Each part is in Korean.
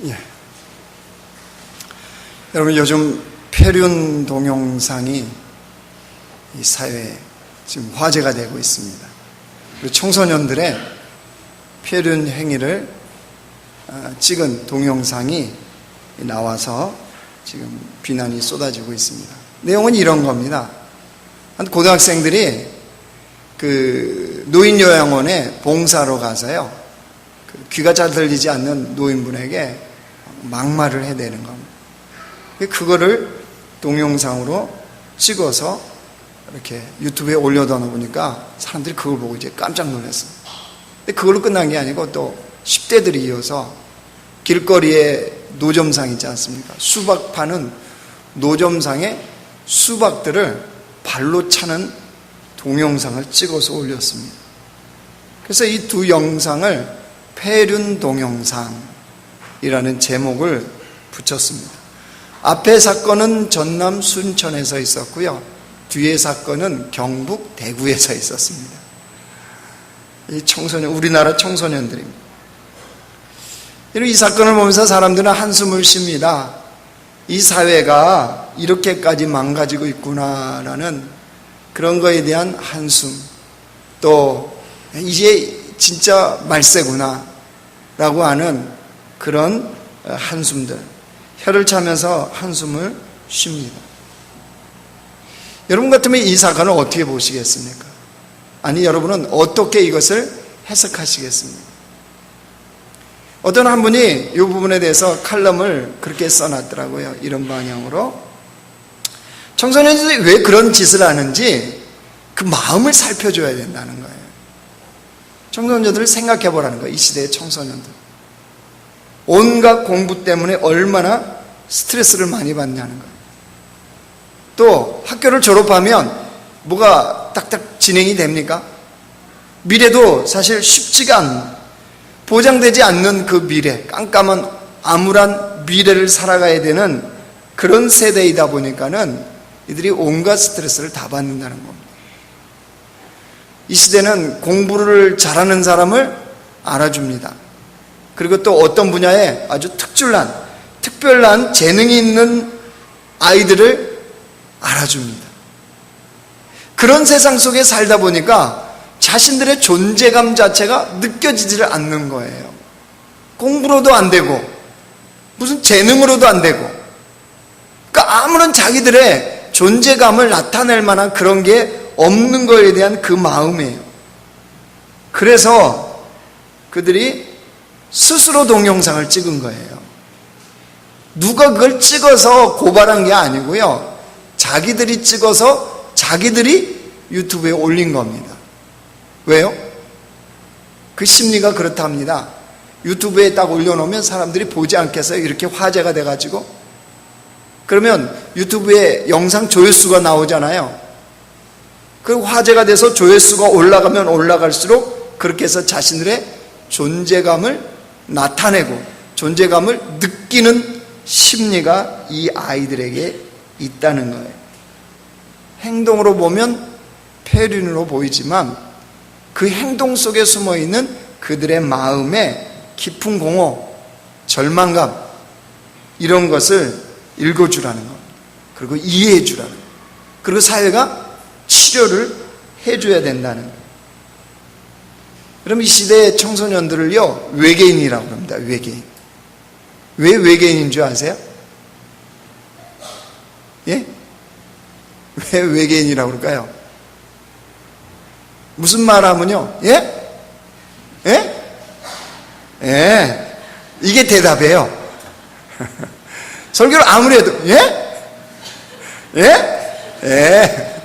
예. 여러분, 요즘 폐륜 동영상이 이 사회에 지금 화제가 되고 있습니다. 그리고 청소년들의 폐륜 행위를 찍은 동영상이 나와서 지금 비난이 쏟아지고 있습니다. 내용은 이런 겁니다. 고등학생들이 그 노인요양원에 봉사로 가서요, 귀가 잘 들리지 않는 노인분에게 막말을 해대는 겁니다. 그거를 동영상으로 찍어서 이렇게 유튜브에 올려다 놓으니까 사람들이 그걸 보고 이제 깜짝 놀랐어요. 근데 그걸로 끝난 게 아니고 또 10대들이 이어서 길거리에 노점상 있지 않습니까? 수박 파는 노점상에 수박들을 발로 차는 동영상을 찍어서 올렸습니다. 그래서 이 두 영상을 폐륜 동영상이라는 제목을 붙였습니다. 앞에 사건은 전남 순천에서 있었고요, 뒤에 사건은 경북 대구에서 있었습니다. 이 청소년, 우리나라 청소년들입니다. 이 사건을 보면서 사람들은 한숨을 쉽니다. 이 사회가 이렇게까지 망가지고 있구나라는 그런 거에 대한 한숨, 또 이제 진짜 말세구나 라고 하는 그런 한숨들, 혀를 차면서 한숨을 쉽니다. 여러분 같으면 이 사건을 어떻게 보시겠습니까? 아니, 여러분은 어떻게 이것을 해석하시겠습니까? 어떤 한 분이 이 부분에 대해서 칼럼을 그렇게 써놨더라고요. 이런 방향으로. 청소년들이 왜 그런 짓을 하는지 그 마음을 살펴줘야 된다는 거예요. 청소년들을 생각해 보라는 거예요. 이 시대의 청소년들. 온갖 공부 때문에 얼마나 스트레스를 많이 받냐는 거예요. 또 학교를 졸업하면 뭐가 딱딱 진행이 됩니까? 미래도 사실 쉽지가 않은, 보장되지 않는 그 미래, 깜깜한 암울한 미래를 살아가야 되는 그런 세대이다 보니까는 이들이 온갖 스트레스를 다 받는다는 겁니다. 이 시대는 공부를 잘하는 사람을 알아줍니다. 그리고 또 어떤 분야에 아주 특별한 재능이 있는 아이들을 알아줍니다. 그런 세상 속에 살다 보니까 자신들의 존재감 자체가 느껴지지를 않는 거예요. 공부로도 안 되고 무슨 재능으로도 안 되고, 그러니까 아무런 자기들의 존재감을 나타낼 만한 그런 게 없는 거에 대한 그 마음이에요. 그래서 그들이 스스로 동영상을 찍은 거예요. 누가 그걸 찍어서 고발한 게 아니고요, 자기들이 찍어서 자기들이 유튜브에 올린 겁니다. 왜요? 그 심리가 그렇답니다. 유튜브에 딱 올려놓으면 사람들이 보지 않겠어요? 이렇게 화제가 돼가지고. 그러면 유튜브에 영상 조회수가 나오잖아요. 그 화제가 돼서 조회수가 올라가면 올라갈수록 그렇게 해서 자신들의 존재감을 나타내고 존재감을 느끼는 심리가 이 아이들에게 있다는 거예요. 행동으로 보면 폐륜으로 보이지만 그 행동 속에 숨어있는 그들의 마음의 깊은 공허, 절망감, 이런 것을 읽어주라는 겁니다. 그리고 이해해 주라는 겁니다. 그리고 사회가 치료를 해줘야 된다는 거예요. 그럼 이 시대의 청소년들을요, 외계인이라고 합니다. 외계인. 왜 외계인인 줄 아세요? 예? 왜 외계인이라고 그럴까요? 무슨 말 하면요? 예? 예? 예. 이게 대답이에요. 설교를 아무리 해도, 예? 예? 예.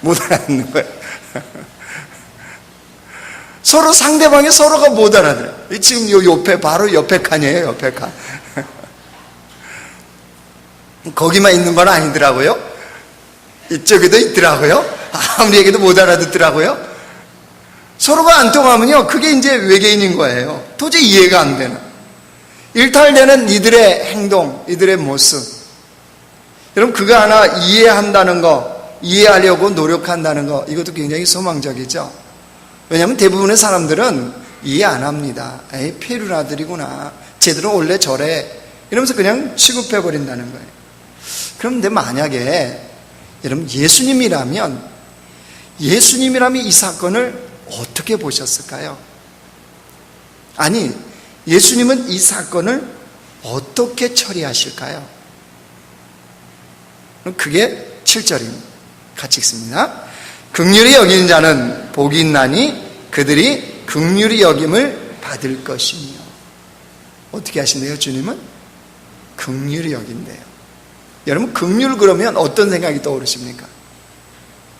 못 알아듣는 거예요. 서로 상대방이 서로가 못 알아들어요. 지금 요 옆에, 바로 옆에 칸이에요, 옆에 칸. 거기만 있는 건 아니더라고요. 이쪽에도 있더라고요. 아무리 얘기해도 못 알아듣더라고요. 서로가 안 통하면요, 그게 이제 외계인인 거예요. 도저히 이해가 안 되는. 일탈되는 이들의 행동, 이들의 모습. 여러분, 그거 하나 이해한다는 거, 이해하려고 노력한다는 거, 이것도 굉장히 소망적이죠. 왜냐하면 대부분의 사람들은 이해 안 합니다. 에이, 페륜 아들이구나. 쟤들은 원래 저래. 이러면서 그냥 취급해버린다는 거예요. 그런데 만약에 여러분 예수님이라면 이 사건을 어떻게 보셨을까요? 아니, 예수님은 이 사건을 어떻게 처리하실까요? 그게 7절입니다. 같이 읽습니다. 긍휼히 여기는 자는 복이 있나니 그들이 긍휼히 여김을 받을 것이며. 어떻게 하신대요, 주님은? 긍휼히 여긴대요. 여러분, 긍휼 그러면 어떤 생각이 떠오르십니까?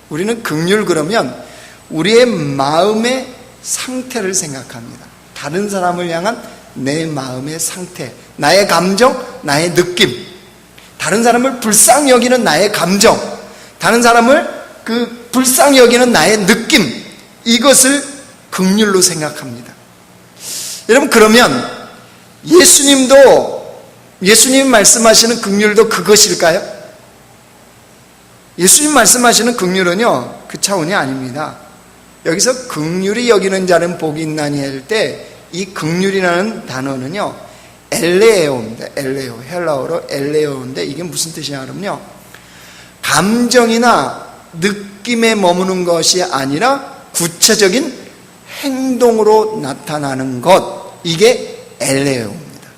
우리는 긍휼 그러면 우리의 마음의 상태를 생각합니다. 다른 사람을 향한 내 마음의 상태, 나의 감정, 나의 느낌, 다른 사람을 불쌍히 여기는 나의 감정, 다른 사람을 불쌍히 여기는 나의 느낌, 이것을 긍휼로 생각합니다. 여러분, 그러면 예수님 말씀하시는 긍휼도 그것일까요? 예수님 말씀하시는 긍휼은요, 그 차원이 아닙니다. 여기서 긍휼히 여기는 자는 복이 있나니 할 때 이 긍휼이라는 단어는요, 엘레오입니다. 엘레오, 헬라어로 엘레오인데 이게 무슨 뜻이냐 그러면요, 감정이나 느낌에 머무는 것이 아니라 구체적인 행동으로 나타나는 것, 이게 엘레오입니다.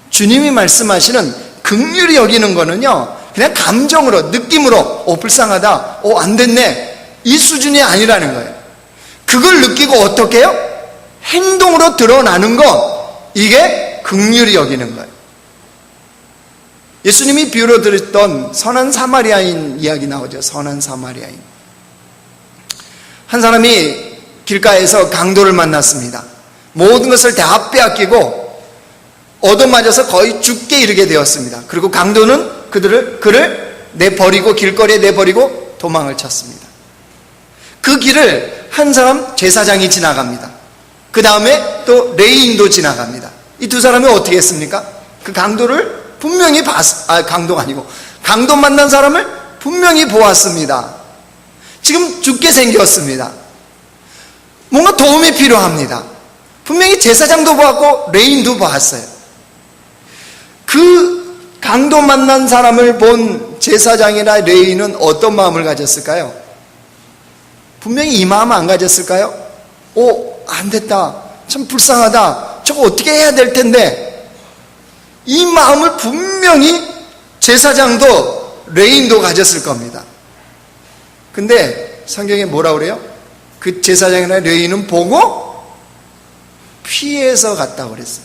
주님이 말씀하시는 긍휼히 여기는 거는요, 그냥 감정으로, 느낌으로, 불쌍하다, 안 됐네, 이 수준이 아니라는 거예요. 그걸 느끼고 어떻게 해요? 행동으로 드러나는 것, 이게 긍휼히 여기는 거예요. 예수님이 비유로 들었던 선한 사마리아인 이야기 나오죠. 선한 사마리아인. 한 사람이 길가에서 강도를 만났습니다. 모든 것을 다 빼앗기고 얻어맞아서 거의 죽게 이르게 되었습니다. 그리고 강도는 그를 내버리고, 길거리에 내버리고 도망을 쳤습니다. 그 길을 한 사람 제사장이 지나갑니다. 그 다음에 또 레위인도 지나갑니다. 이 두 사람이 어떻게 했습니까? 그 강도를 분명히 강도가 아니고 강도 만난 사람을 분명히 보았습니다. 지금 죽게 생겼습니다. 뭔가 도움이 필요합니다. 분명히 제사장도 보았고 레위인도 보았어요. 그 강도 만난 사람을 본 제사장이나 레위인은 어떤 마음을 가졌을까요? 분명히 이 마음 안 가졌을까요? 안 됐다, 참 불쌍하다, 저거 어떻게 해야 될 텐데, 이 마음을 분명히 제사장도 레위인도 가졌을 겁니다. 근데 성경에 뭐라 그래요? 그 제사장이나 레위인은 보고 피해서 갔다고 그랬어요.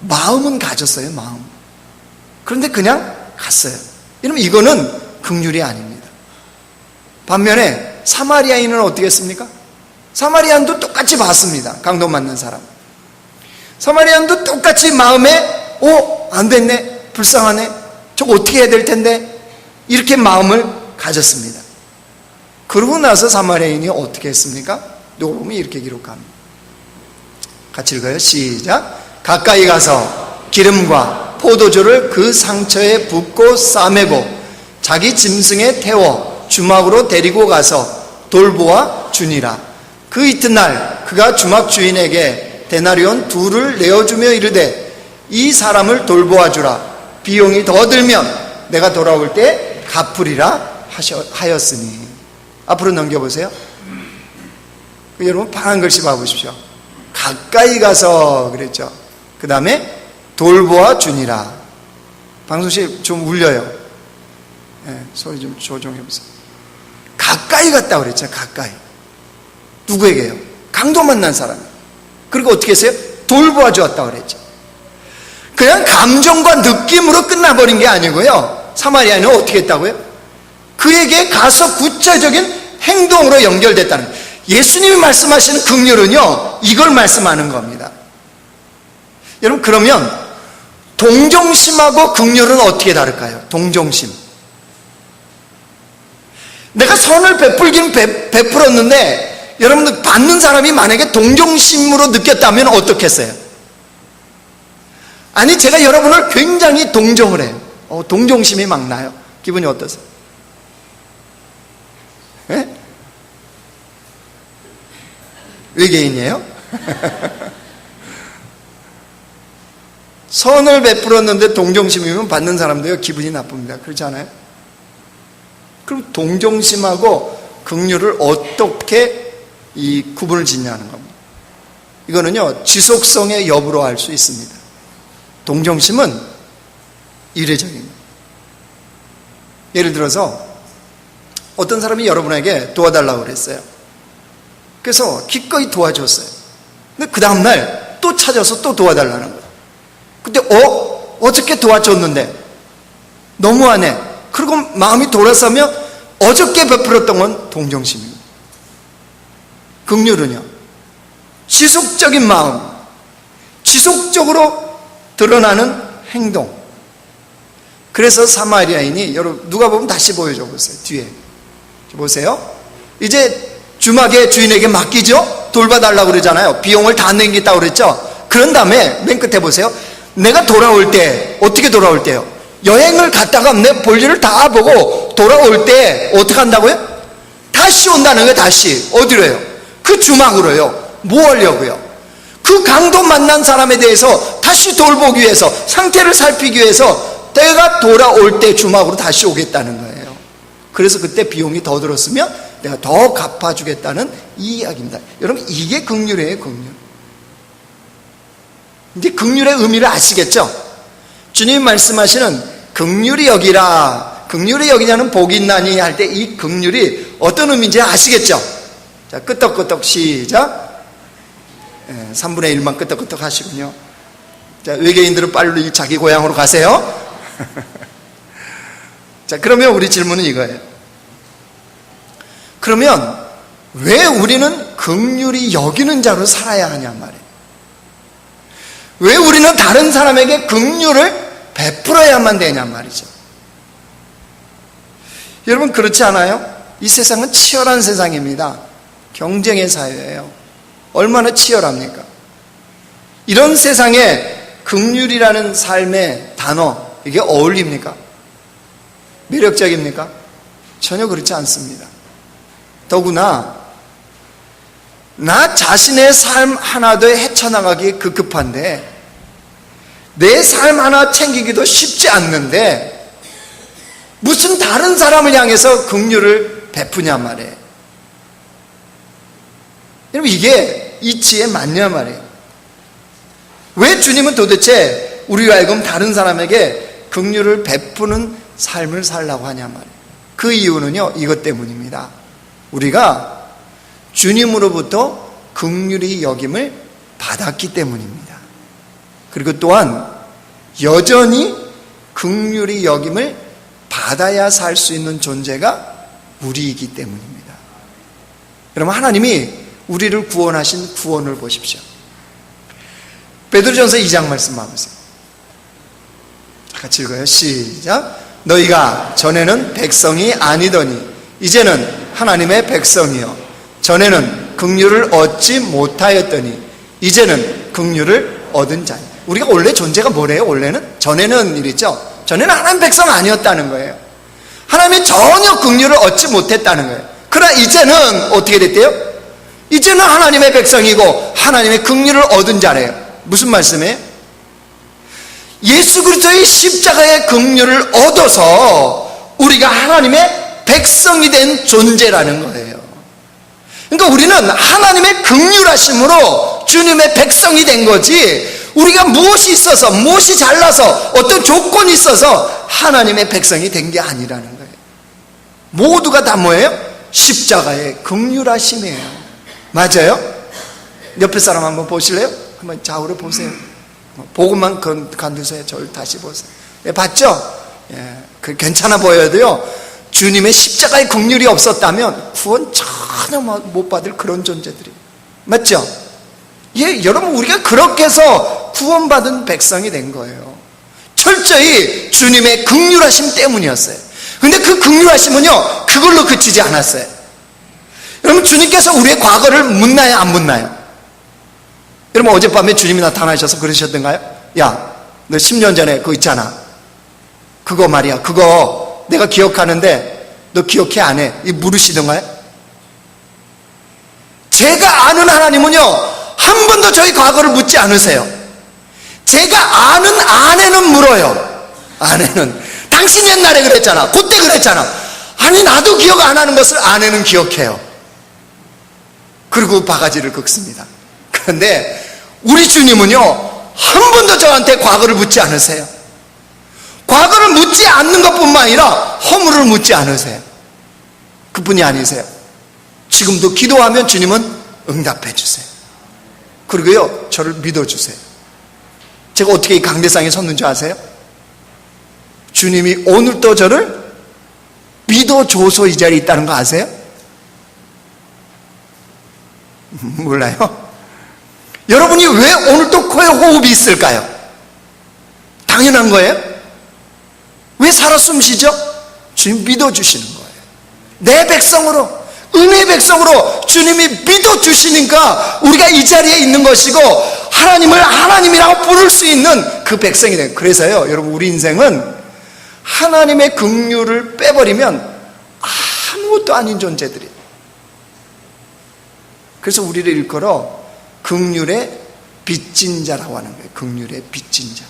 마음은 가졌어요, 마음. 그런데 그냥 갔어요. 이러면 이거는 긍휼이 아닙니다. 반면에 사마리아인은 어떻게 했습니까? 사마리아인도 똑같이 봤습니다. 강도 만난 사람. 사마리아인도 똑같이 마음에 안 됐네, 불쌍하네, 저거 어떻게 해야 될 텐데, 이렇게 마음을 가졌습니다. 그러고 나서 사마리아인이 어떻게 했습니까? 녹음이 이렇게 기록합니다. 같이 읽어요. 시작. 가까이 가서 기름과 포도주를 그 상처에 붓고 싸매고 자기 짐승에 태워 주막으로 데리고 가서 돌보아 주니라. 그 이튿날 그가 주막 주인에게 데나리온 2를 내어주며 이르되 이 사람을 돌보아 주라. 비용이 더 들면 내가 돌아올 때 갚으리라 하였으니. 앞으로 넘겨보세요. 여러분 파란 글씨 봐보십시오. 가까이 가서 그랬죠. 그 다음에 돌보아 주니라. 방송실 좀 울려요. 소리 좀 조정해보세요. 가까이 갔다 그랬죠. 가까이. 누구에게요? 강도 만난 사람. 그리고 어떻게 했어요? 돌보아 주었다 그랬죠. 그냥 감정과 느낌으로 끝나버린 게 아니고요, 사마리아인은 어떻게 했다고요? 그에게 가서 구체적인 행동으로 연결됐다는 거예요. 예수님이 말씀하시는 긍휼은요, 이걸 말씀하는 겁니다. 여러분, 그러면 동정심하고 긍휼은 어떻게 다를까요? 동정심. 내가 선을 베풀긴 베풀었는데 여러분들 받는 사람이 만약에 동정심으로 느꼈다면 어떻겠어요? 아니, 제가 여러분을 굉장히 동정을 해요. 동정심이 막 나요. 기분이 어떠세요? 예? 외계인이에요? 선을 베풀었는데 동정심이면 받는 사람도요 기분이 나쁩니다. 그렇지 않아요? 그럼 동정심하고 긍휼을 어떻게 이 구분을 짓냐는 겁니다. 이거는요 지속성의 여부로 알 수 있습니다. 동정심은 이례적입니다. 예를 들어서 어떤 사람이 여러분에게 도와달라고 그랬어요. 그래서 기꺼이 도와줬어요. 근데 그 다음날 또 찾아서 또 도와달라는 거예요. 근데 어저께 도와줬는데 너무하네. 그리고 마음이 돌아서면 어저께 베풀었던 건 동정심입니다. 긍휼은요 지속적인 마음, 지속적으로 드러나는 행동. 그래서 사마리아인이, 여러분 누가 보면 다시 보여줘 보세요. 뒤에 보세요. 이제 주막의 주인에게 맡기죠. 돌봐달라고 그러잖아요. 비용을 다 내겠다고 그랬죠. 그런 다음에 맨 끝에 보세요. 내가 돌아올 때 어떻게 돌아올 때요? 여행을 갔다가 내 볼일을 다 보고 돌아올 때 어떻게 한다고요? 다시 온다는 거예요. 다시 어디로요? 그 주막으로요. 뭐 하려고요? 그 강도 만난 사람에 대해서 다시 돌보기 위해서, 상태를 살피기 위해서 내가 돌아올 때 주막으로 다시 오겠다는 거예요. 그래서 그때 비용이 더 들었으면 내가 더 갚아주겠다는 이 이야기입니다. 여러분 이게 긍휼이에요. 긍휼. 이제 긍휼의 의미를 아시겠죠? 주님 말씀하시는 긍휼히 여기라, 긍휼히 여기냐는 복이 있나니 할 때 이 긍휼이 어떤 의미인지 아시겠죠? 자, 끄떡끄떡 시작. 3분의 1만 끄떡끄떡 하시군요. 자, 외계인들은 빨리 자기 고향으로 가세요. 자, 그러면 우리 질문은 이거예요. 그러면 왜 우리는 긍휼히 여기는 자로 살아야 하냐 말이에요. 왜 우리는 다른 사람에게 긍휼을 베풀어야만 되냐 말이죠. 여러분 그렇지 않아요? 이 세상은 치열한 세상입니다. 경쟁의 사회예요. 얼마나 치열합니까? 이런 세상에 긍휼이라는 삶의 단어, 이게 어울립니까? 매력적입니까? 전혀 그렇지 않습니다. 더구나 나 자신의 삶 하나도 헤쳐나가기 급급한데, 내 삶 하나 챙기기도 쉽지 않는데 무슨 다른 사람을 향해서 긍휼을 베푸냐 말이에요. 여러분 이게 이치에 맞냐 말이에요. 왜 주님은 도대체 우리와 하여금 다른 사람에게 긍휼을 베푸는 삶을 살라고 하냐 말이에요. 그 이유는요 이것 때문입니다. 우리가 주님으로부터 긍휼히 여김을 받았기 때문입니다. 그리고 또한 여전히 긍휼히 여김을 받아야 살 수 있는 존재가 우리이기 때문입니다. 여러분 하나님이 우리를 구원하신 구원을 보십시오. 베드로전서 2장 말씀 봐보세요. 같이 읽어요. 시작. 너희가 전에는 백성이 아니더니 이제는 하나님의 백성이요 전에는 긍휼을 얻지 못하였더니 이제는 긍휼을 얻은 자니. 우리가 원래 존재가 뭐래요? 원래는 전에는 이랬죠. 전에는 하나님 백성 아니었다는 거예요. 하나님이 전혀 긍휼을 얻지 못했다는 거예요. 그러나 이제는 어떻게 됐대요? 이제는 하나님의 백성이고 하나님의 긍휼을 얻은 자래요. 무슨 말씀이에요? 예수 그리스도의 십자가의 긍휼을 얻어서 우리가 하나님의 백성이 된 존재라는 거예요. 그러니까 우리는 하나님의 긍휼하심으로 주님의 백성이 된 거지, 우리가 무엇이 있어서, 무엇이 잘나서, 어떤 조건이 있어서 하나님의 백성이 된 게 아니라는 거예요. 모두가 다 뭐예요? 십자가의 긍휼하심이에요. 맞아요? 옆에 사람 한번 보실래요? 한번 좌우로 보세요. 보고만 건드세요. 저를 다시 보세요. 예, 봤죠? 예, 그 괜찮아 보여도요, 주님의 십자가의 긍휼이 없었다면 구원 전혀 못 받을 그런 존재들이. 맞죠? 예, 여러분 우리가 그렇게 해서 구원받은 백성이 된 거예요. 철저히 주님의 긍휼하심 때문이었어요. 근데 그 긍휼하심은요 그걸로 그치지 않았어요. 여러분 주님께서 우리의 과거를 묻나요? 안 묻나요? 여러분 어젯밤에 주님이 나타나셔서 그러셨던가요? 야, 너 10년 전에 그거 있잖아, 그거 말이야, 그거 내가 기억하는데 너 기억해 안 해? 이 물으시던가요? 제가 아는 하나님은요 한 번도 저희 과거를 묻지 않으세요. 제가 아는 아내는 물어요. 아내는 당신 옛날에 그랬잖아, 그때 그랬잖아. 아니 나도 기억 안 하는 것을 아내는 기억해요. 그리고 바가지를 긁습니다. 그런데 우리 주님은요, 한 번도 저한테 과거를 묻지 않으세요. 과거를 묻지 않는 것뿐만 아니라 허물을 묻지 않으세요. 그뿐이 아니세요. 지금도 기도하면 주님은 응답해 주세요. 그리고요, 저를 믿어주세요. 제가 어떻게 이 강대상에 섰는지 아세요? 주님이 오늘도 저를 믿어줘서 이 자리에 있다는 거 아세요? 몰라요? 여러분이 왜 오늘도 코에 호흡이 있을까요? 당연한 거예요. 왜 살아 숨쉬죠? 주님 믿어주시는 거예요. 내 백성으로, 은혜의 백성으로 주님이 믿어주시니까 우리가 이 자리에 있는 것이고 하나님을 하나님이라고 부를 수 있는 그 백성이 돼요. 그래서요, 여러분, 우리 인생은 하나님의 긍휼을 빼버리면 아무것도 아닌 존재들이에요. 그래서 우리를 일컬어 긍휼의 빚진 자라고 하는 거예요. 긍휼의 빚진 자.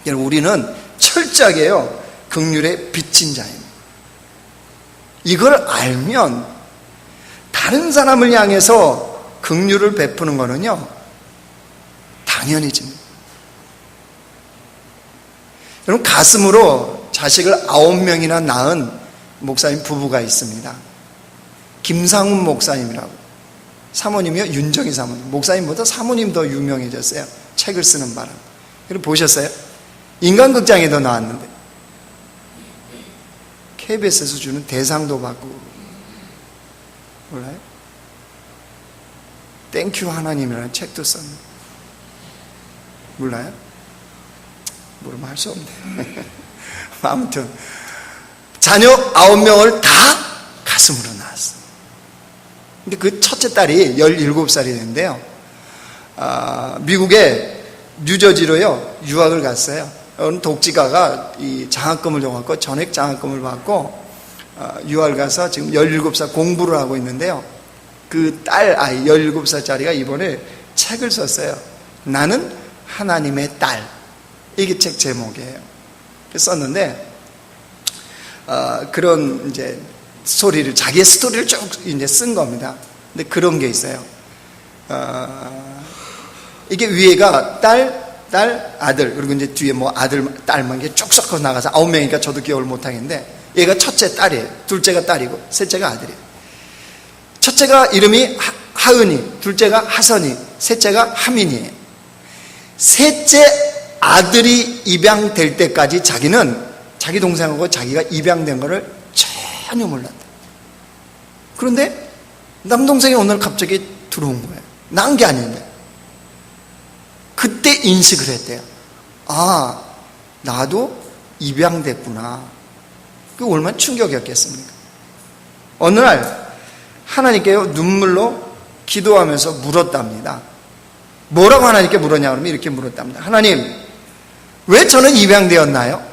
여러분, 우리는 철저하게요, 긍휼의 빚진 자입니다. 이걸 알면 다른 사람을 향해서 긍휼을 베푸는 거는요, 당연해집니다. 여러분, 가슴으로 자식을 9명이나 낳은 목사님 부부가 있습니다. 김상훈 목사님이라고. 사모님이요, 윤정희 사모님. 목사님보다 사모님 더 유명해졌어요. 책을 쓰는 바람. 여러분 보셨어요? 인간극장에도 나왔는데 KBS에서 주는 대상도 받고. 몰라요? 땡큐 하나님이라는 책도 썼는데 몰라요? 모르면 할 수 없네. 아무튼 자녀 9명을 다 가슴으로 낳았어. 근데 그 첫째 딸이 17살이 됐는데요, 미국의 뉴저지로요 유학을 갔어요. 어느 독지가가 이 장학금을 줘갖고 전액 장학금을 받고 유학을 가서 지금 17살 공부를 하고 있는데요, 그 딸 아이 17살짜리가 이번에 책을 썼어요. 나는 하나님의 딸. 이게 책 제목이에요. 썼는데 그런 이제 스토리를, 자기의 스토리를 쭉 이제 쓴 겁니다. 근데 그런 게 있어요. 이게 위에가 딸, 아들, 그리고 이제 뒤에 뭐 아들, 딸만 이렇게 쭉 섞어서 나가서 9명이니까 저도 기억을 못 하겠는데, 얘가 첫째 딸이에요. 둘째가 딸이고, 셋째가 아들이에요. 첫째가 이름이 하은이, 둘째가 하선이, 셋째가 하민이에요. 셋째 아들이 입양될 때까지 자기는 자기 동생하고 자기가 입양된 거를 전혀 몰랐다. 그런데 남동생이 오늘 갑자기 들어온 거예요. 낳은 게 아닌데. 그때 인식을 했대요. 아, 나도 입양됐구나. 그게 얼마나 충격이었겠습니까? 어느 날 하나님께요 눈물로 기도하면서 물었답니다. 뭐라고 하나님께 물었냐 그러면 이렇게 물었답니다. 하나님, 왜 저는 입양되었나요?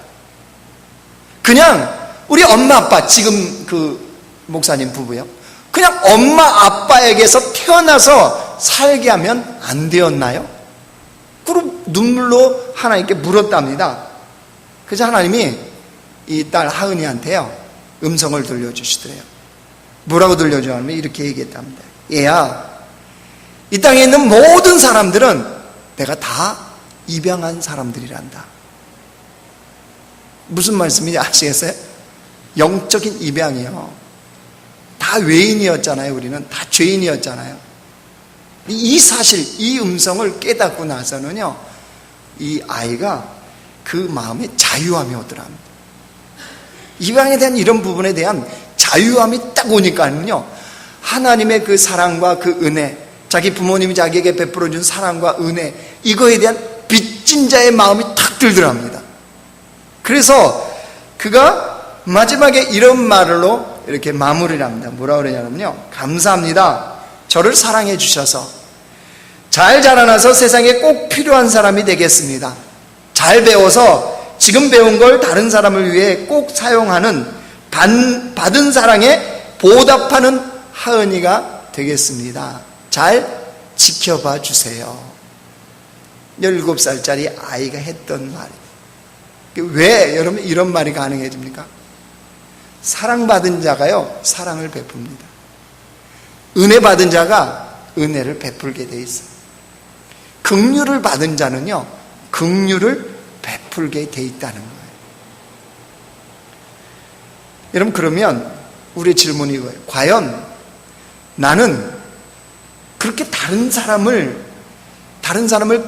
그냥 우리 엄마 아빠, 지금 그 목사님 부부요, 그냥 엄마 아빠에게서 태어나서 살게 하면 안 되었나요? 그리고 눈물로 하나님께 물었답니다. 그래서 하나님이 이 딸 하은이한테요 음성을 들려주시더래요. 뭐라고 들려주냐면 이렇게 얘기했답니다. 얘야, 이 땅에 있는 모든 사람들은 내가 다 입양한 사람들이란다. 무슨 말씀인지 아시겠어요? 영적인 입양이요. 다 외인이었잖아요. 우리는 다 죄인이었잖아요. 이 사실, 이 음성을 깨닫고 나서는요, 이 아이가 그 마음에 자유함이 오더랍니다. 입양에 대한 이런 부분에 대한 자유함이 딱 오니까는요, 하나님의 그 사랑과 그 은혜, 자기 부모님이 자기에게 베풀어준 사랑과 은혜, 이거에 대한 빚진 자의 마음이 탁 들더랍니다. 그래서 그가 마지막에 이런 말로 이렇게 마무리를 합니다. 뭐라고 그러냐면요, 감사합니다. 저를 사랑해 주셔서 잘 자라나서 세상에 꼭 필요한 사람이 되겠습니다. 잘 배워서 지금 배운 걸 다른 사람을 위해 꼭 사용하는 받은 사랑에 보답하는 하은이가 되겠습니다. 잘 지켜봐 주세요. 17살짜리 아이가 했던 말이에요. 왜 여러분 이런 말이 가능해집니까? 사랑받은 자가요, 사랑을 베풉니다. 은혜 받은 자가 은혜를 베풀게 돼 있어요. 긍휼을 받은 자는요, 긍휼을 베풀게 돼 있다는 거예요. 여러분, 그러면 우리의 질문이 이거예요. 과연 나는 그렇게 다른 사람을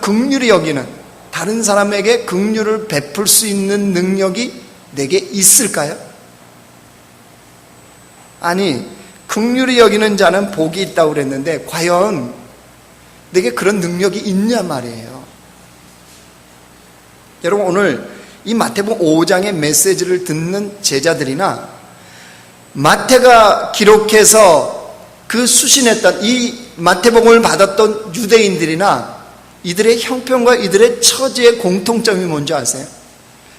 긍휼히 여기는, 다른 사람에게 긍휼을 베풀 수 있는 능력이 내게 있을까요? 아니, 긍휼히 여기는 자는 복이 있다고 그랬는데 과연 내게 그런 능력이 있냐 말이에요. 여러분, 오늘 이 마태복음 5장의 메시지를 듣는 제자들이나 마태가 기록해서 그 수신했던 이 마태복음을 받았던 유대인들이나 이들의 형편과 이들의 처지의 공통점이 뭔지 아세요?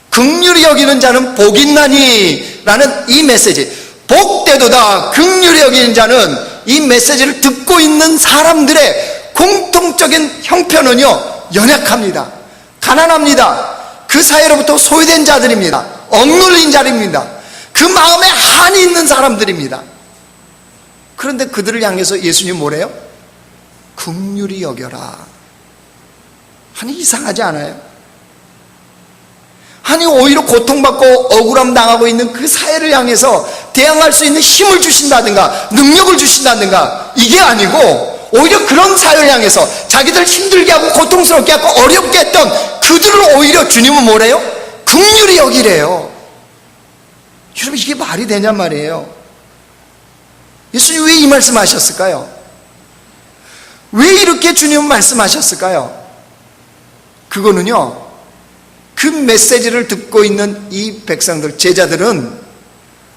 긍휼히 여기는 자는 복이 있나니 라는 이 메시지, 복되도다 긍휼히 여기는 자는, 이 메시지를 듣고 있는 사람들의 공통적인 형편은요, 연약합니다. 가난합니다. 그 사회로부터 소외된 자들입니다. 억눌린 자들입니다. 그 마음에 한이 있는 사람들입니다. 그런데 그들을 향해서 예수님 뭐래요? 긍휼히 여겨라. 아니, 이상하지 않아요? 아니, 오히려 고통받고 억울함 당하고 있는 그 사회를 향해서 대항할 수 있는 힘을 주신다든가 능력을 주신다든가, 이게 아니고 오히려 그런 사회를 향해서 자기들 힘들게 하고 고통스럽게 하고 어렵게 했던 그들을 오히려 주님은 뭐래요? 긍휼히 여기래요. 여러분, 이게 말이 되냔 말이에요. 예수님 왜 이 말씀하셨을까요? 왜 이렇게 주님은 말씀하셨을까요? 그거는요, 그 메시지를 듣고 있는 이 백성들, 제자들은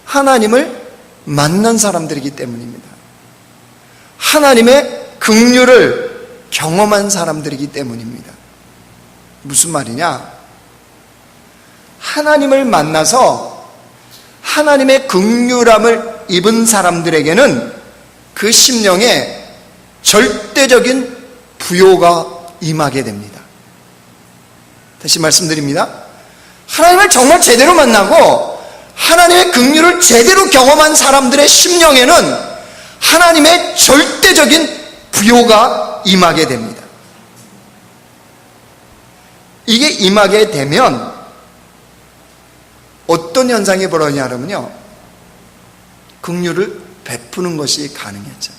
하나님을 만난 사람들이기 때문입니다. 하나님의 긍휼을 경험한 사람들이기 때문입니다. 무슨 말이냐? 하나님을 만나서 하나님의 긍휼함을 입은 사람들에게는 그 심령에 절대적인 부요가 임하게 됩니다. 다시 말씀드립니다. 하나님을 정말 제대로 만나고 하나님의 긍휼을 제대로 경험한 사람들의 심령에는 하나님의 절대적인 부요가 임하게 됩니다. 이게 임하게 되면 어떤 현상이 벌어지냐면요, 긍휼을 베푸는 것이 가능했죠.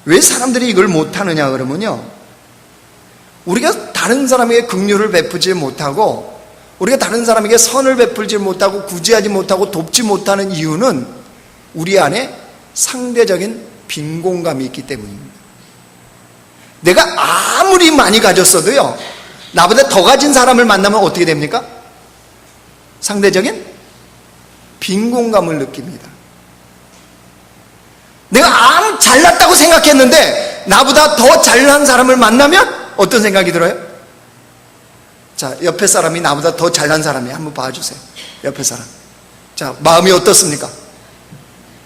왜 사람들이 이걸 못하느냐 그러면요, 우리가 다른 사람에게 긍휼을 베푸지 못하고, 우리가 다른 사람에게 선을 베풀지 못하고 구제하지 못하고 돕지 못하는 이유는 우리 안에 상대적인 빈곤감이 있기 때문입니다. 내가 아무리 많이 가졌어도요, 나보다 더 가진 사람을 만나면 어떻게 됩니까? 상대적인 빈곤감을 느낍니다. 내가 아무 잘났다고 생각했는데 나보다 더 잘난 사람을 만나면 어떤 생각이 들어요? 자, 옆에 사람이 나보다 더 잘난 사람이, 한번 봐주세요. 옆에 사람. 자, 마음이 어떻습니까?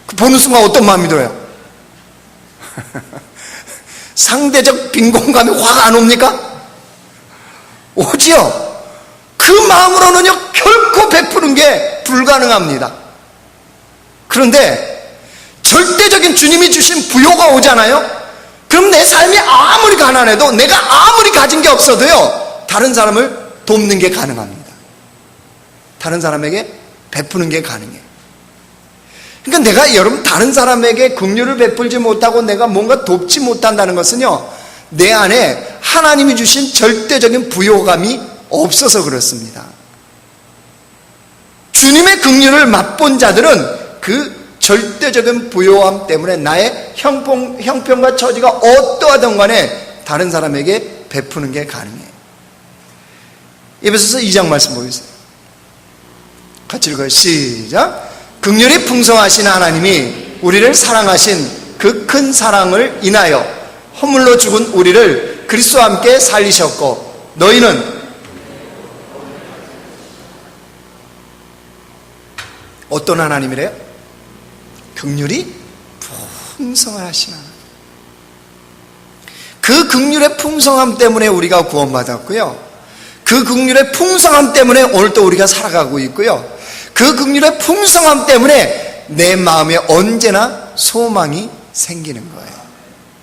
그 보는 순간 어떤 마음이 들어요? 상대적 빈곤감이 확 안 옵니까? 오지요. 그 마음으로는요, 결코 베푸는 게 불가능합니다. 그런데 절대적인 주님이 주신 부요가 오잖아요. 그럼 내 삶이 아무리 가난해도, 내가 아무리 가진 게 없어도요, 다른 사람을 돕는 게 가능합니다. 다른 사람에게 베푸는 게 가능해요. 그러니까 내가, 여러분, 다른 사람에게 긍휼을 베풀지 못하고 내가 뭔가 돕지 못한다는 것은요, 내 안에 하나님이 주신 절대적인 부요감이 없어서 그렇습니다. 주님의 긍휼을 맛본 자들은 그 절대적인 부요함 때문에 나의 형편과 처지가 어떠하든 간에 다른 사람에게 베푸는 게 가능해요. 에베소서 2장 말씀 보겠어요. 같이 읽어요. 시작. 긍휼이 풍성하신 하나님이 우리를 사랑하신 그 큰 사랑을 인하여 허물로 죽은 우리를 그리스도와 함께 살리셨고, 너희는 어떤 하나님이래요? 긍휼이 풍성하신 하나님. 그 긍휼의 풍성함 때문에 우리가 구원받았고요, 그 긍휼의 풍성함 때문에 오늘 또 우리가 살아가고 있고요, 그 긍휼의 풍성함 때문에 내 마음에 언제나 소망이 생기는 거예요.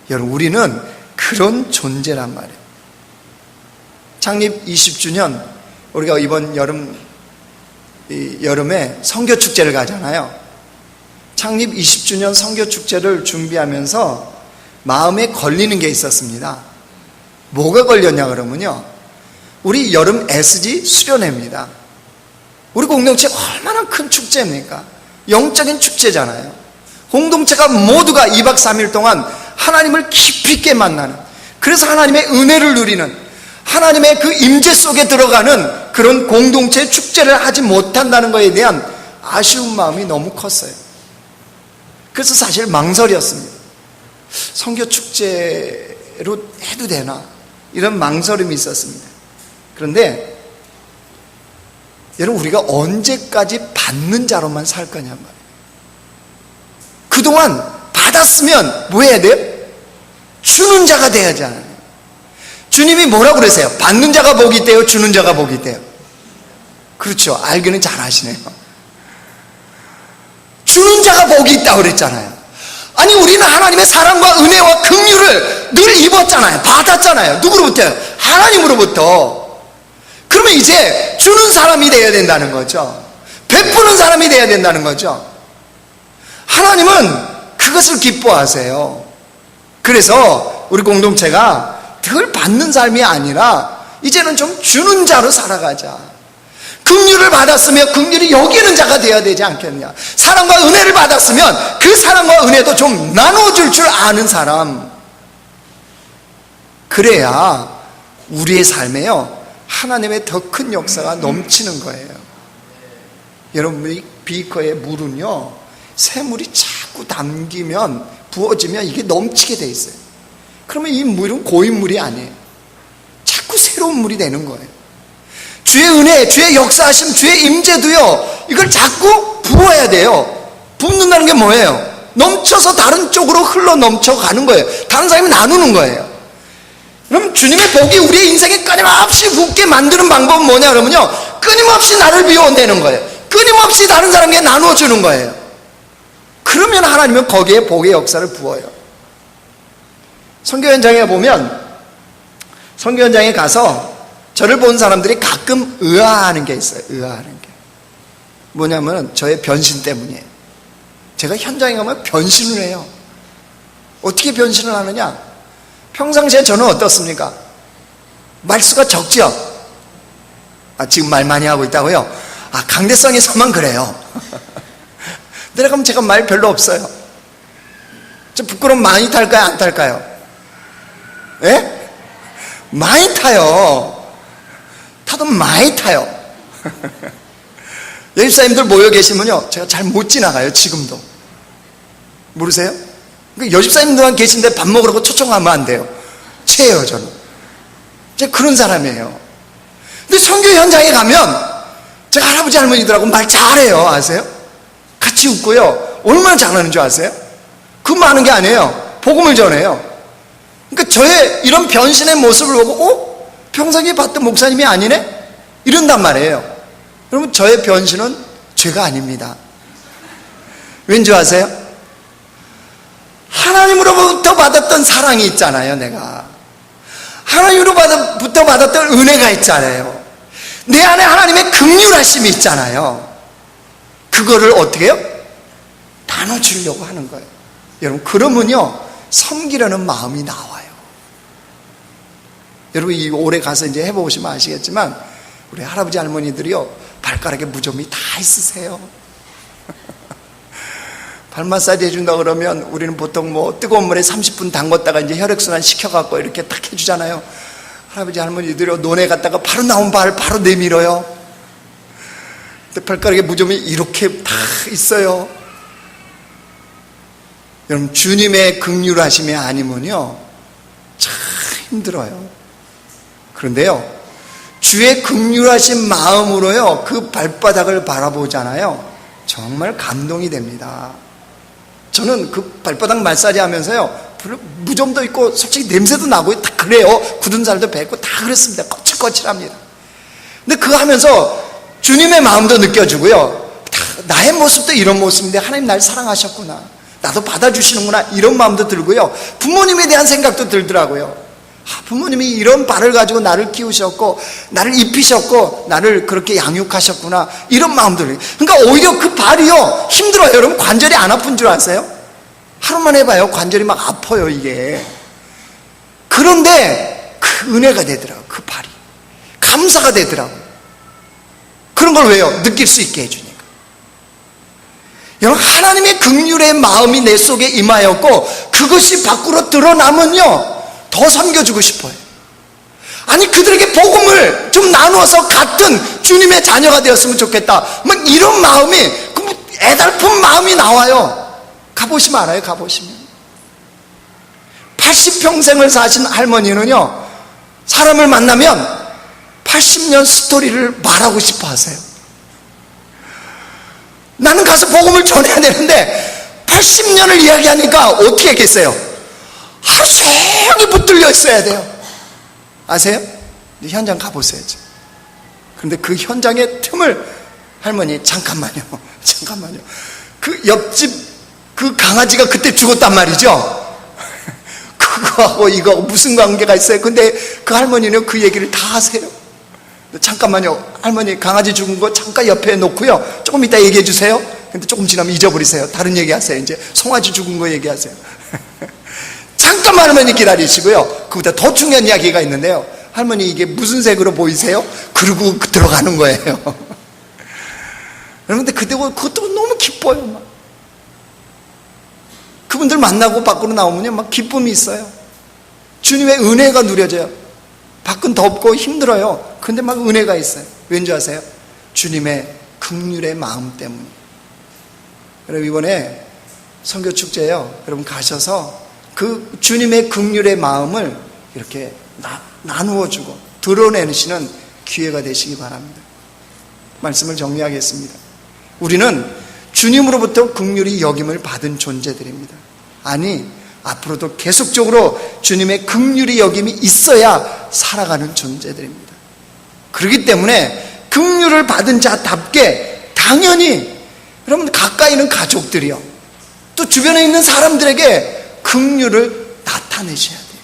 여러분, 우리는 그런 존재란 말이에요. 창립 20주년, 우리가 이번 여름에 선교축제를 가잖아요. 창립 20주년 선교축제를 준비하면서 마음에 걸리는 게 있었습니다. 뭐가 걸렸냐 그러면요, 우리 여름 SG 수련회입니다. 우리 공동체 얼마나 큰 축제입니까? 영적인 축제잖아요. 공동체가 모두가 2박 3일 동안 하나님을 깊이 있게 만나는, 그래서 하나님의 은혜를 누리는, 하나님의 그 임재 속에 들어가는 그런 공동체 축제를 하지 못한다는 것에 대한 아쉬운 마음이 너무 컸어요. 그래서 사실 망설였습니다. 선교 축제로 해도 되나, 이런 망설임이 있었습니다. 그런데 여러분, 우리가 언제까지 받는 자로만 살 거냔 말이에요. 그동안 받았으면 뭐 해야 돼요? 주는 자가 돼야 하잖아요. 주님이 뭐라고 그러세요? 받는 자가 복이 있대요, 주는 자가 복이 있대요? 그렇죠. 알기는 잘 하시네요. 주는 자가 복이 있다고 그랬잖아요. 아니, 우리는 하나님의 사랑과 은혜와 긍휼을 늘 입었잖아요. 받았잖아요. 누구로부터요? 하나님으로부터. 그러면 이제 주는 사람이 되어야 된다는 거죠. 베푸는 사람이 되어야 된다는 거죠. 하나님은 그것을 기뻐하세요. 그래서 우리 공동체가 늘 받는 삶이 아니라 이제는 좀 주는 자로 살아가자. 긍휼을 받았으면 긍휼이 여기는 자가 되어야 되지 않겠냐. 사랑과 은혜를 받았으면 그 사랑과 은혜도 좀 나눠줄 줄 아는 사람, 그래야 우리의 삶에요 하나님의 더 큰 역사가 넘치는 거예요. 여러분, 비커의 물은요, 새물이 자꾸 담기면, 부어지면 이게 넘치게 돼 있어요. 그러면 이 물은 고인 물이 아니에요. 자꾸 새로운 물이 되는 거예요. 주의 은혜, 주의 역사하심, 주의 임재도요, 이걸 자꾸 부어야 돼요. 붓는다는 게 뭐예요? 넘쳐서 다른 쪽으로 흘러 넘쳐가는 거예요. 다른 사람이 나누는 거예요. 그럼 주님의 복이 우리의 인생에 끊임없이 붓게 만드는 방법은 뭐냐 그러면요, 끊임없이 나를 비워내는 거예요. 끊임없이 다른 사람에게 나누어주는 거예요. 그러면 하나님은 거기에 복의 역사를 부어요. 선교 현장에 보면, 선교 현장에 가서 저를 본 사람들이 가끔 의아해하는 게 있어요. 의아해하는 게 뭐냐면 저의 변신 때문이에요. 제가 현장에 가면 변신을 해요. 어떻게 변신을 하느냐? 평상시에 저는 어떻습니까? 말수가 적죠? 지금 말 많이 하고 있다고요? 강대성에서만 그래요. 내려가면 제가 말 별로 없어요. 저 부끄러움 많이 탈까요? 안 탈까요? 예? 많이 타요. 타도 많이 타요. 여집사님들 모여 계시면요, 제가 잘 못 지나가요. 지금도 모르세요? 여집사님들만 계신데 밥 먹으라고 초청하면 안 돼요. 체해요. 저는 제가 그런 사람이에요. 근데 선교 현장에 가면 제가 할아버지 할머니들하고 말 잘해요. 아세요? 같이 웃고요. 얼마나 잘하는 줄 아세요? 그 많은 게 아니에요. 복음을 전해요. 그러니까 저의 이런 변신의 모습을 보고 평상시에 봤던 목사님이 아니네? 이런단 말이에요. 여러분, 저의 변신은 죄가 아닙니다. 왠지 아세요? 하나님으로부터 받았던 사랑이 있잖아요. 내가 하나님으로부터 받았던 은혜가 있잖아요. 내 안에 하나님의 긍휼하심이 있잖아요. 그거를 어떻게 해요? 나눠주려고 하는 거예요. 여러분, 그러면요 섬기려는 마음이 나와요. 여러분, 이 올해 가서 이제 해보시면 아시겠지만 우리 할아버지 할머니들이요 발가락에 무좀이 다 있으세요. 발 마사지 해준다 그러면 우리는 보통 뭐 뜨거운 물에 30분 담궜다가 이제 혈액순환 시켜갖고 이렇게 딱 해주잖아요. 할아버지 할머니들이 논에 갔다가 바로 나온 발 바로 내밀어요. 근데 발가락에 무좀이 이렇게 다 있어요. 여러분, 주님의 긍휼하심이 아니면요 참 힘들어요. 그런데요, 주의 긍휼하신 마음으로요 그 발바닥을 바라보잖아요. 정말 감동이 됩니다. 저는 그 발바닥 마사지 하면서요 무좀도 있고 솔직히 냄새도 나고 다 그래요. 굳은 살도 뱉고 다 그렇습니다. 거칠거칠합니다. 근데 그거 하면서 주님의 마음도 느껴지고요, 나의 모습도 이런 모습인데 하나님 날 사랑하셨구나, 나도 받아주시는구나, 이런 마음도 들고요, 부모님에 대한 생각도 들더라고요. 부모님이 이런 발을 가지고 나를 키우셨고 나를 입히셨고 나를 그렇게 양육하셨구나, 이런 마음도 들어요. 그러니까 오히려 그 발이요 힘들어요. 여러분 관절이 안 아픈 줄 아세요? 하루만 해봐요, 관절이 막 아파요 이게. 그런데 그 은혜가 되더라고요. 그 발이 감사가 되더라고요. 그런 걸 왜요? 느낄 수 있게 해주니까. 여러분, 하나님의 긍휼의 마음이 내 속에 임하였고 그것이 밖으로 드러나면요 더 섬겨주고 싶어요. 아니, 그들에게 복음을 좀 나누어서 같은 주님의 자녀가 되었으면 좋겠다, 막 이런 마음이, 애달픈 마음이 나와요. 가보시면 알아요. 가보시면 80평생을 사신 할머니는요, 사람을 만나면 80년 스토리를 말하고 싶어 하세요. 나는 가서 복음을 전해야 되는데 80년을 이야기하니까 어떻게 했겠어요? 하루 종일 붙들려 있어야 돼요. 아세요? 현장 가보셔야죠. 그런데 그 현장의 틈을 할머니, 잠깐만요, 그 옆집 그 강아지가 그때 죽었단 말이죠. 그거하고 이거하고 무슨 관계가 있어요? 근데 그 할머니는 그 얘기를 다 하세요. 잠깐만요, 할머니 강아지 죽은 거 잠깐 옆에 놓고요, 조금 이따 얘기해 주세요. 근데 조금 지나면 잊어버리세요. 다른 얘기 하세요. 이제 송아지 죽은 거 얘기하세요. 잠깐만 할머니 기다리시고요, 그보다 더 중요한 이야기가 있는데요, 할머니 이게 무슨 색으로 보이세요? 그러고 들어가는 거예요. 그런데 그것도 너무 기뻐요. 막. 그분들 만나고 밖으로 나오면요 막 기쁨이 있어요. 주님의 은혜가 누려져요. 밖은 덥고 힘들어요. 근데 막 은혜가 있어요. 왠지 아세요? 주님의 긍휼의 마음 때문에. 여러분, 이번에 선교 축제예요. 여러분 가셔서 그 주님의 긍휼의 마음을 이렇게 나누어주고 드러내시는 기회가 되시기 바랍니다. 말씀을 정리하겠습니다. 우리는 주님으로부터 긍휼히 여김을 받은 존재들입니다. 아니, 앞으로도 계속적으로 주님의 긍휼히 여김이 있어야 살아가는 존재들입니다. 그렇기 때문에 긍휼을 받은 자답게 당연히 여러분 가까이 있는 가족들이요, 또 주변에 있는 사람들에게 긍휼을 나타내셔야 돼요.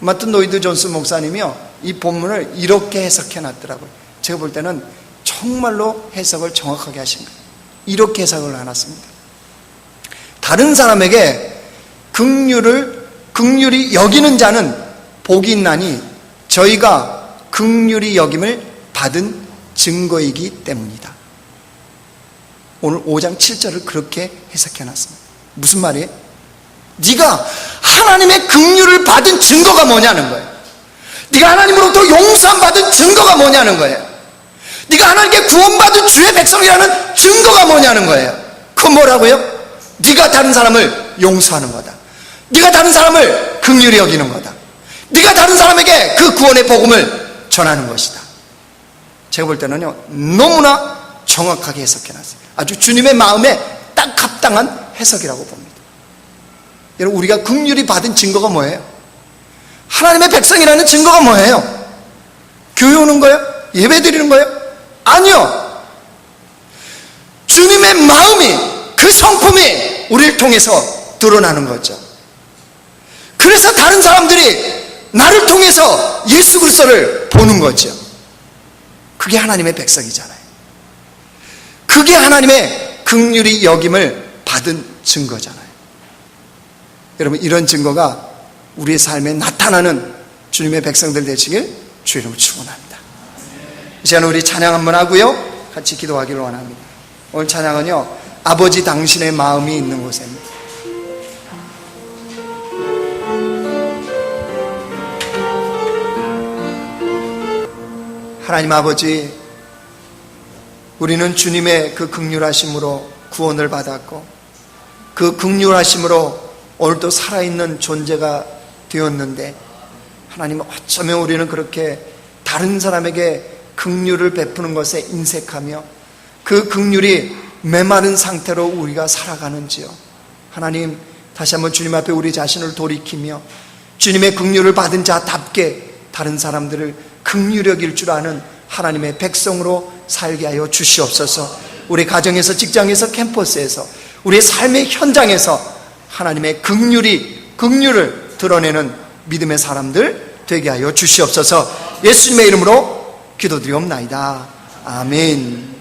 마틴 로이드 존스 목사님이요 이 본문을 이렇게 해석해 놨더라고요. 제가 볼 때는 정말로 해석을 정확하게 하신 거예요. 이렇게 해석을 해놨습니다. 다른 사람에게 긍휼히 여기는 자는 복이 있나니 저희가 긍휼히 여김을 받은 증거이기 때문이다. 오늘 5장 7절을 그렇게 해석해놨습니다. 무슨 말이에요? 네가 하나님의 긍휼을 받은 증거가 뭐냐는 거예요. 네가 하나님으로부터 용서함 받은 증거가 뭐냐는 거예요. 네가 하나님께 구원받은 주의 백성이라는 증거가 뭐냐는 거예요. 그건 뭐라고요? 네가 다른 사람을 용서하는 거다. 네가 다른 사람을 긍휼히 여기는 거다. 네가 다른 사람에게 그 구원의 복음을 전하는 것이다. 제가 볼 때는요 너무나 정확하게 해석해놨어요. 아주 주님의 마음에 딱 합당한 해석이라고 봅니다. 여러분, 우리가 긍휼히 받은 증거가 뭐예요? 하나님의 백성이라는 증거가 뭐예요? 교회 오는 거예요? 예배 드리는 거예요? 아니요. 주님의 마음이, 그 성품이 우리를 통해서 드러나는 거죠. 그래서 다른 사람들이 나를 통해서 예수 그리스도를 보는 거죠. 그게 하나님의 백성이잖아요. 그게 하나님의 긍휼히 여김을 받은 증거잖아요. 여러분, 이런 증거가 우리의 삶에 나타나는 주님의 백성들 되시길 주의 이름으로 축원합니다. 이 시간 우리 찬양 한번 하고요, 같이 기도하기를 원합니다. 오늘 찬양은요 아버지 당신의 마음이 있는 곳입니다. 하나님 아버지, 우리는 주님의 그 긍휼하심으로 구원을 받았고 그 긍휼하심으로 오늘도 살아있는 존재가 되었는데, 하나님 어쩌면 우리는 그렇게 다른 사람에게 긍휼을 베푸는 것에 인색하며 그 긍휼이 메마른 상태로 우리가 살아가는지요. 하나님, 다시 한번 주님 앞에 우리 자신을 돌이키며 주님의 긍휼을 받은 자답게 다른 사람들을 긍휼히 여길 줄 아는 하나님의 백성으로 살게 하여 주시옵소서. 우리 가정에서, 직장에서, 캠퍼스에서, 우리의 삶의 현장에서 하나님의 긍휼을 드러내는 믿음의 사람들 되게 하여 주시옵소서. 예수님의 이름으로 기도드리옵나이다. 아멘.